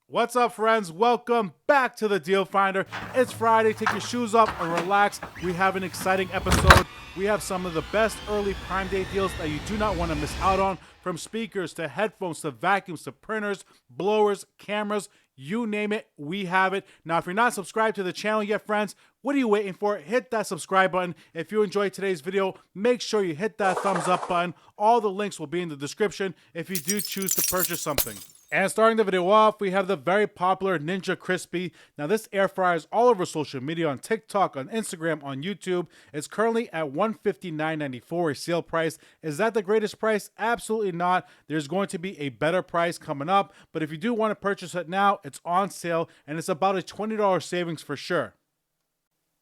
What's up, friends? Welcome back to the Deal Finder. It's Friday. Take your shoes off and relax. We have an exciting episode. We have some of the best early Prime Day deals that you do not want to miss out on, from speakers to headphones to vacuums to printers, blowers, cameras, you name it, we have it. Now, if you're not subscribed to the channel yet, friends, what are you waiting for? Hit that subscribe button. If you enjoyed today's video, make sure you hit that thumbs up button. All the links will be in the description if you do choose to purchase something. And starting the video off, we have the very popular Ninja Crispi. Now, this air fryer is all over social media, on TikTok, on Instagram, on YouTube. It's currently at $159.94, a sale price. Is that the greatest price? Absolutely not. There's going to be a better price coming up, but if you do want to purchase it now, it's on sale, and it's about a $20 savings for sure.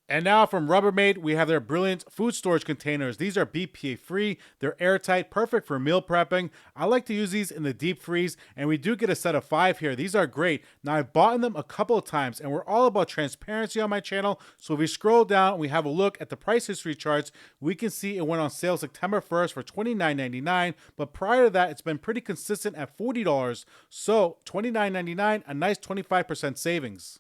And now from Rubbermaid, we have their brilliant food storage containers. These are BPA free, they're airtight, perfect for meal prepping. I like to use these in the deep freeze, and we do get a set of 5 here. These are great. Now, I've bought them a couple of times, and we're all about transparency on my channel. So if we scroll down and we have a look at the price history charts, we can see it went on sale September 1st for $29.99, but prior to that, it's been pretty consistent at $40. So $29.99, a nice 25% savings.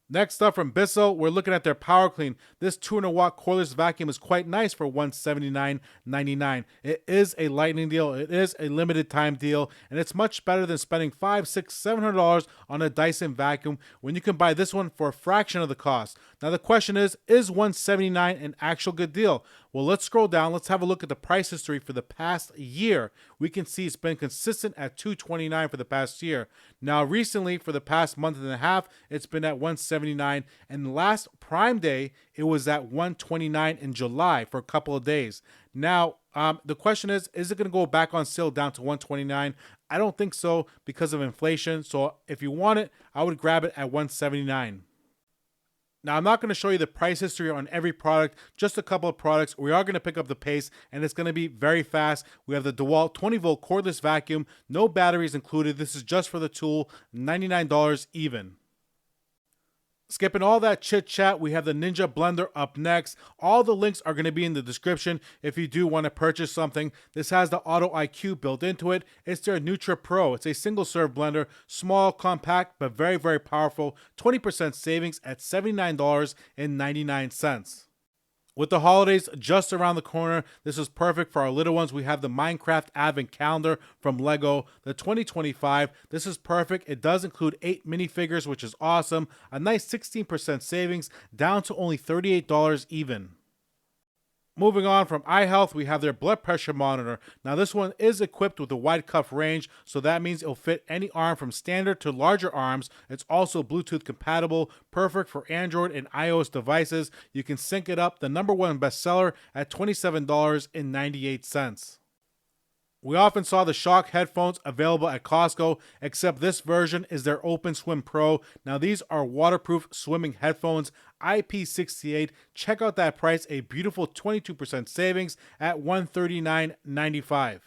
Next up from Bissell, we're looking at their Power Clean. This 200-watt cordless vacuum is quite nice for $179.99. It is a lightning deal. It is a limited time deal, and it's much better than spending $500, $600, $700 on a Dyson vacuum when you can buy this one for a fraction of the cost. Now the question is $179 an actual good deal? Well, let's scroll down. Let's have a look at the price history for the past year. We can see it's been consistent at $229 for the past year. Now, recently, for the past month and a half, it's been at $179. And last Prime Day, it was at $129 in July for a couple of days. Now, the question is it going to go back on sale down to $129? I don't think so because of inflation. So if you want it, I would grab it at $179. Now, I'm not going to show you the price history on every product, just a couple of products. We are going to pick up the pace, and it's going to be very fast. We have the DeWalt 20-volt cordless vacuum, no batteries included. This is just for the tool, $99 even. Skipping all that chit chat, we have the Ninja Blender up next. All the links are going to be in the description if you do want to purchase something. This has the Auto IQ built into it. It's their Nutra Pro. It's a single serve blender, small, compact, but very, very powerful. 20% savings at $79.99. With the holidays just around the corner, this is perfect for our little ones. We have the Minecraft Advent Calendar from Lego, the 2025. This is perfect. It does include 8 minifigures, which is awesome. A nice 16% savings, down to only $38 even. Moving on from iHealth, we have their blood pressure monitor. Now, this one is equipped with a wide cuff range, so that means it'll fit any arm from standard to larger arms. It's also Bluetooth compatible, perfect for Android and iOS devices. You can sync it up, the #1 bestseller at $27.98. We often saw the Shock headphones available at Costco, except this version is their Open Swim Pro. Now, these are waterproof swimming headphones, IP68. Check out that price, a beautiful 22% savings at $139.95.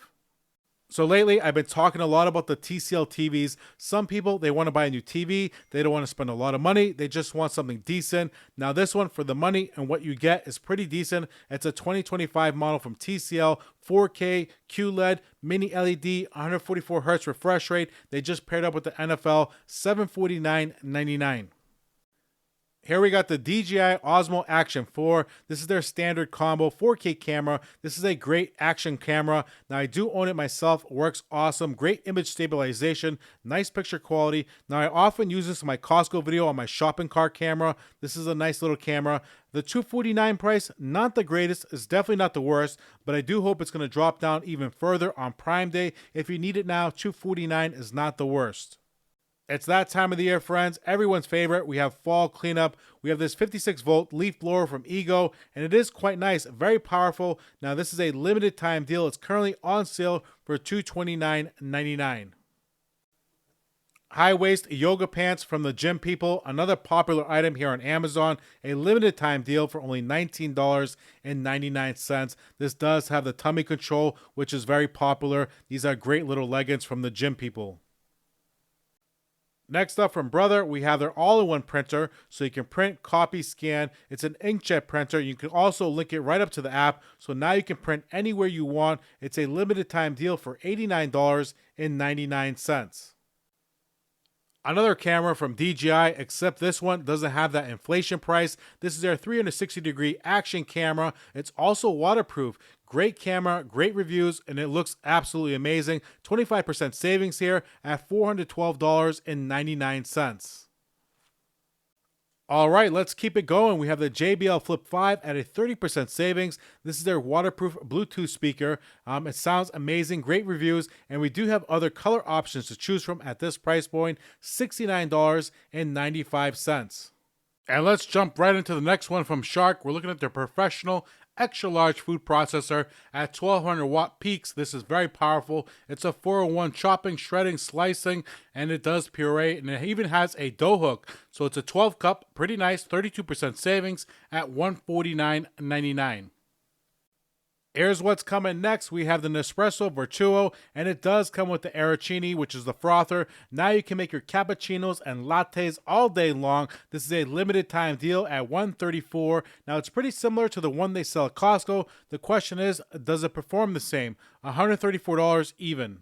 So lately, I've been talking a lot about the TCL TVs. Some people, they want to buy a new TV. They don't want to spend a lot of money. They just want something decent. Now, this one, for the money and what you get, is pretty decent. It's a 2025 model from TCL, 4K, QLED, mini LED, 144 Hz refresh rate. They just paired up with the NFL, $749.99. Here we got the DJI Osmo Action 4. This is their standard combo 4K camera. This is a great action camera. Now, I do own it myself. It works awesome. Great image stabilization. Nice picture quality. Now, I often use this in my Costco video on my shopping cart camera. This is a nice little camera. The $249 price, not the greatest. It's definitely not the worst, but I do hope it's going to drop down even further on Prime Day. If you need it now, $249 is not the worst. It's that time of the year, friends. Everyone's favorite. We have fall cleanup. We have this 56-volt leaf blower from Ego, and it is quite nice, very powerful. Now, this is a limited time deal. It's currently on sale for $229.99. High-waist yoga pants from the Gym People, another popular item here on Amazon. A limited time deal for only $19.99. This does have the tummy control, which is very popular. These are great little leggings from the Gym People. Next up from Brother, we have their all-in-one printer, so you can print, copy, scan. It's an inkjet printer. You can also link it right up to the app, so now you can print anywhere you want. It's a limited time deal for $89.99. Another camera from DJI, except this one doesn't have that inflation price. This is their 360-degree action camera. It's also waterproof. Great camera, great reviews, and it looks absolutely amazing. 25% savings here at $412.99. All right, let's keep it going. We have the JBL Flip 5 at a 30% savings. This is their waterproof Bluetooth speaker. It sounds amazing, great reviews, and we do have other color options to choose from at this price point, $69.95. And let's jump right into the next one from Shark. We're looking at their professional extra large food processor at 1200 watt peaks. This is very powerful. It's a 401 chopping, shredding, slicing, and it does puree, and it even has a dough hook. So it's a 12 cup, pretty nice, 32% savings at $149.99. Here's what's coming next. We have the Nespresso Vertuo, and it does come with the Arancini, which is the frother. Now you can make your cappuccinos and lattes all day long. This is a limited time deal at $134. Now it's pretty similar to the one they sell at Costco. The question is, does it perform the same? $134 even.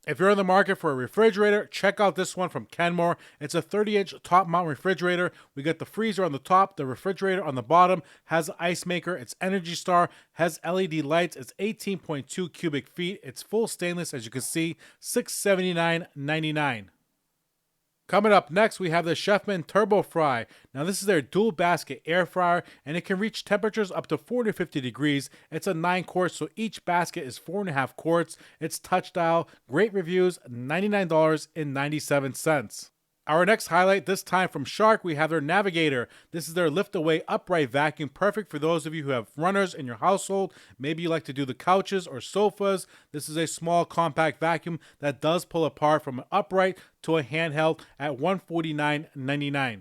If you're in the market for a refrigerator, check out this one from Kenmore. It's a 30-inch top mount refrigerator. We got the freezer on the top, the refrigerator on the bottom, has an ice maker, it's Energy Star, has LED lights, it's 18.2 cubic feet, it's full stainless as you can see, $679.99. Coming up next, we have the Chefman Turbo Fry. Now this is their dual basket air fryer, and it can reach temperatures up to 450 degrees. It's a 9-quart, so each basket is 4.5 quarts. It's touch dial, great reviews, $99.97. Our next highlight, this time from Shark, we have their Navigator. This is their lift-away upright vacuum, perfect for those of you who have runners in your household. Maybe you like to do the couches or sofas. This is a small compact vacuum that does pull apart from an upright to a handheld at $149.99.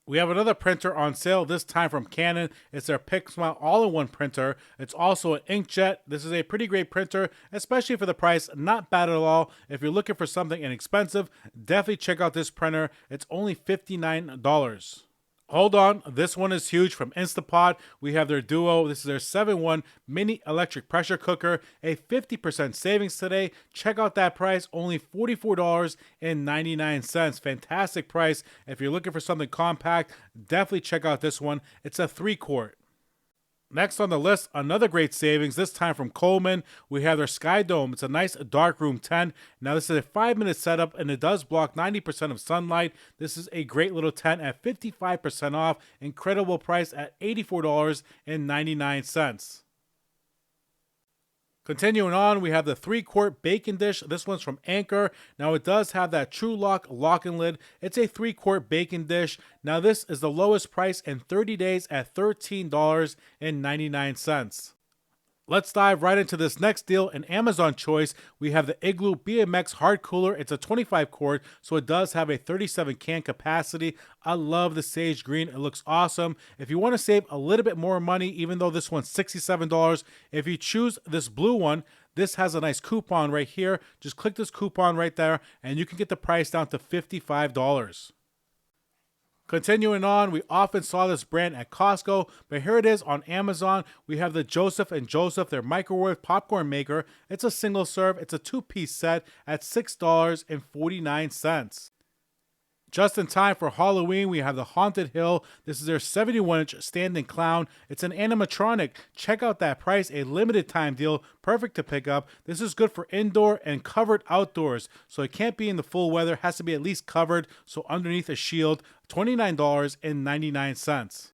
We have another printer on sale, this time from Canon. It's their PixMount all-in-one printer. It's also an inkjet. This is a pretty great printer, especially for the price. Not bad at all. If you're looking for something inexpensive, definitely check out this printer. It's only $59. Hold on, this one is huge from Instapot. We have their Duo. This is their 7-in-1 mini electric pressure cooker. A 50% savings today. Check out that price, only $44.99. Fantastic price. If you're looking for something compact, definitely check out this one. It's a 3-quart. Next on the list, another great savings, this time from Coleman. We have their Sky Dome. It's a nice darkroom tent. Now this is a 5-minute setup, and it does block 90% of sunlight. This is a great little tent at 55% off. Incredible price at $84.99. Continuing on, we have the 3-quart baking dish. This one's from Anchor. Now it does have that TrueLock lock and lid. It's a 3-quart baking dish. Now this is the lowest price in 30 days at $13.99. Let's dive right into this next deal. An Amazon choice, we have the Igloo BMX Hard Cooler. It's a 25-quart, so it does have a 37-can capacity. I love the sage green. It looks awesome. If you want to save a little bit more money, even though this one's $67, if you choose this blue one, this has a nice coupon right here. Just click this coupon right there, and you can get the price down to $55. Continuing on, we often saw this brand at Costco, but here it is on Amazon. We have the Joseph & Joseph, their microwave popcorn maker. It's a single serve. It's a 2-piece set at $6.49. Just in time for Halloween, we have the Haunted Hill. This is their 71-inch standing clown. It's an animatronic. Check out that price, a limited time deal, perfect to pick up. This is good for indoor and covered outdoors, so it can't be in the full weather. It has to be at least covered, so underneath a shield, $29.99.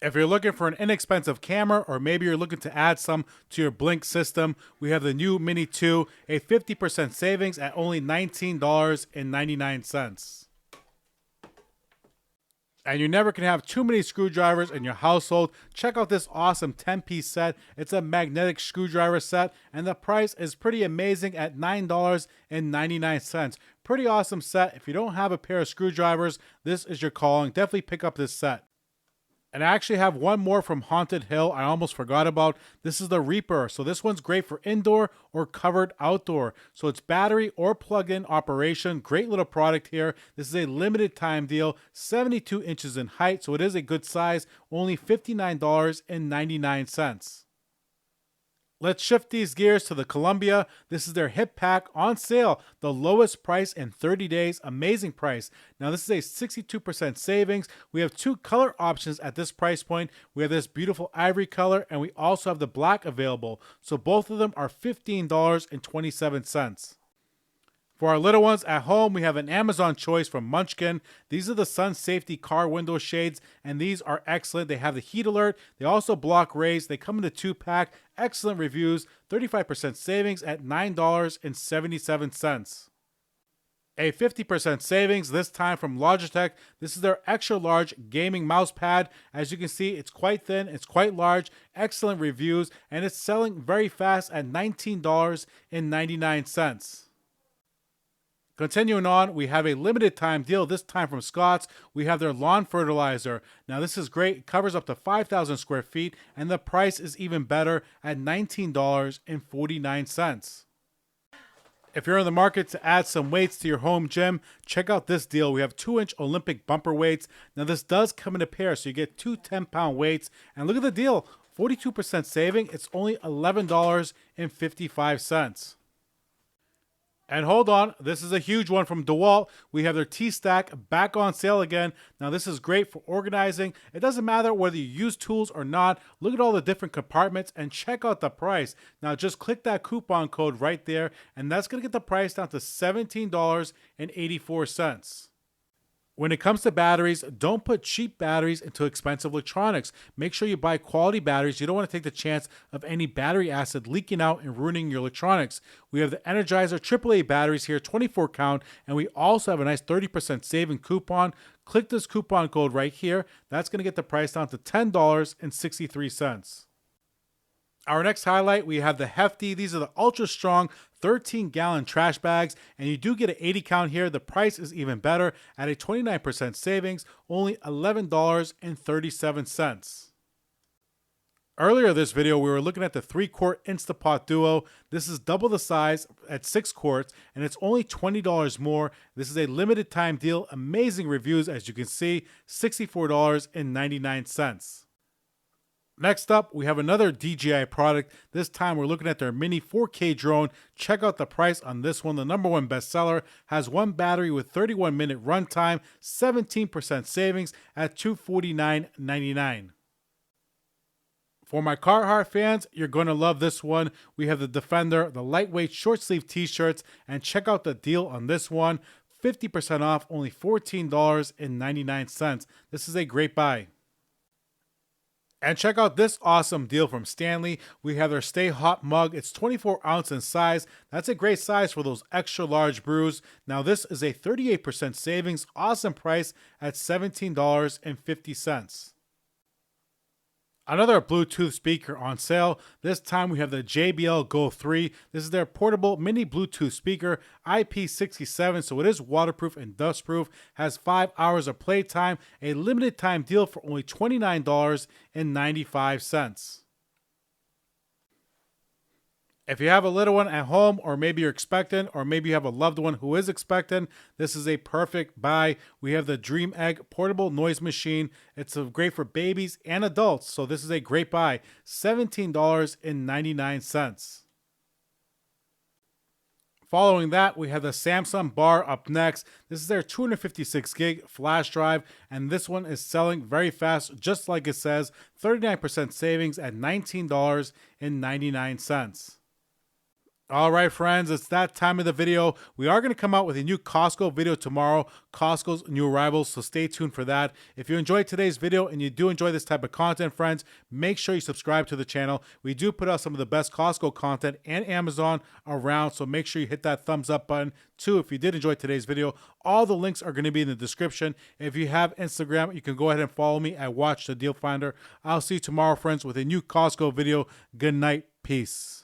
If you're looking for an inexpensive camera, or maybe you're looking to add some to your Blink system, we have the new Mini 2, a 50% savings at only $19.99. And you never can have too many screwdrivers in your household. Check out this awesome 10-piece set. It's a magnetic screwdriver set, and the price is pretty amazing at $9.99. Pretty awesome set. If you don't have a pair of screwdrivers, this is your calling. Definitely pick up this set. And I actually have one more from Haunted Hill I almost forgot about. This is the Reaper. So this one's great for indoor or covered outdoor. So it's battery or plug-in operation. Great little product here. This is a limited time deal, 72 inches in height. So it is a good size, only $59.99. Let's shift these gears to the Columbia. This is their hip pack on sale. The lowest price in 30 days. Amazing price. Now this is a 62% savings. We have two color options at this price point. We have this beautiful ivory color and we also have the black available. So both of them are $15.27. For our little ones at home, we have an Amazon choice from Munchkin. These are the sun safety car window shades, and these are excellent. They have the heat alert. They also block rays. They come in a 2-pack. Excellent reviews. 35% savings at $9.77. A 50% savings, this time from Logitech. This is their extra large gaming mouse pad. As you can see, it's quite thin, it's quite large, excellent reviews, and it's selling very fast at $19.99. Continuing on, we have a limited time deal, this time from Scotts. We have their lawn fertilizer. Now this is great. It covers up to 5,000 square feet, and the price is even better at $19.49. If you're in the market to add some weights to your home gym, check out this deal. We have 2-inch Olympic bumper weights. Now this does come in a pair, so you get two 10-pound weights. And look at the deal, 42% saving. It's only $11.55. And hold on, this is a huge one from DeWalt. We have their T-Stack back on sale again. Now this is great for organizing. It doesn't matter whether you use tools or not. Look at all the different compartments and check out the price. Now just click that coupon code right there and that's going to get the price down to $17.84. When it comes to batteries, don't put cheap batteries into expensive electronics. Make sure you buy quality batteries. You don't want to take the chance of any battery acid leaking out and ruining your electronics. We have the Energizer AAA batteries here, 24 count, and we also have a nice 30% saving coupon. Click this coupon code right here. That's going to get the price down to $10.63. Our next highlight, we have the Hefty. These are the ultra strong 13-gallon trash bags, and you do get an 80 count here. The price is even better at a 29% savings, only $11.37. Earlier this video, we were looking at the 3-quart Instapot Duo. This is double the size at 6 quarts, and it's only $20 more. This is a limited time deal. Amazing reviews, as you can see, $64.99. Next up, we have another DJI product. This time we're looking at their mini 4K drone. Check out the price on this one. The #1 bestseller, has one battery with 31-minute runtime, 17% savings at $249.99. For my Carhartt fans, you're going to love this one. We have the Defender, the lightweight short sleeve t-shirts, and check out the deal on this one. 50% off, only $14.99. This is a great buy. And check out this awesome deal from Stanley. We have their Stay Hot mug. It's 24 ounce in size. That's a great size for those extra large brews. Now this is a 38% savings. Awesome price at $17.50. Another Bluetooth speaker on sale. This time we have the JBL Go 3. This is their portable mini Bluetooth speaker, IP67, so it is waterproof and dustproof. Has 5 hours of playtime. A limited time deal for only $29.95. If you have a little one at home, or maybe you're expectant, or maybe you have a loved one who is expectant, this is a perfect buy. We have the Dream Egg portable noise machine. It's great for babies and adults, so this is a great buy. $17.99. Following that, we have the Samsung Bar up next. This is their 256 gig flash drive, and this one is selling very fast, just like it says. 39% savings at $19.99. All right, friends, it's that time of the video. We are going to come out with a new Costco video tomorrow, Costco's new arrivals, so stay tuned for that. If you enjoyed today's video and you do enjoy this type of content, friends, make sure you subscribe to the channel. We do put out some of the best Costco content and Amazon around, so make sure you hit that thumbs up button. Too, if you did enjoy today's video, all the links are going to be in the description. If you have Instagram, you can go ahead and follow me at Watch the Deal Finder. I'll see you tomorrow, friends, with a new Costco video. Good night. Peace.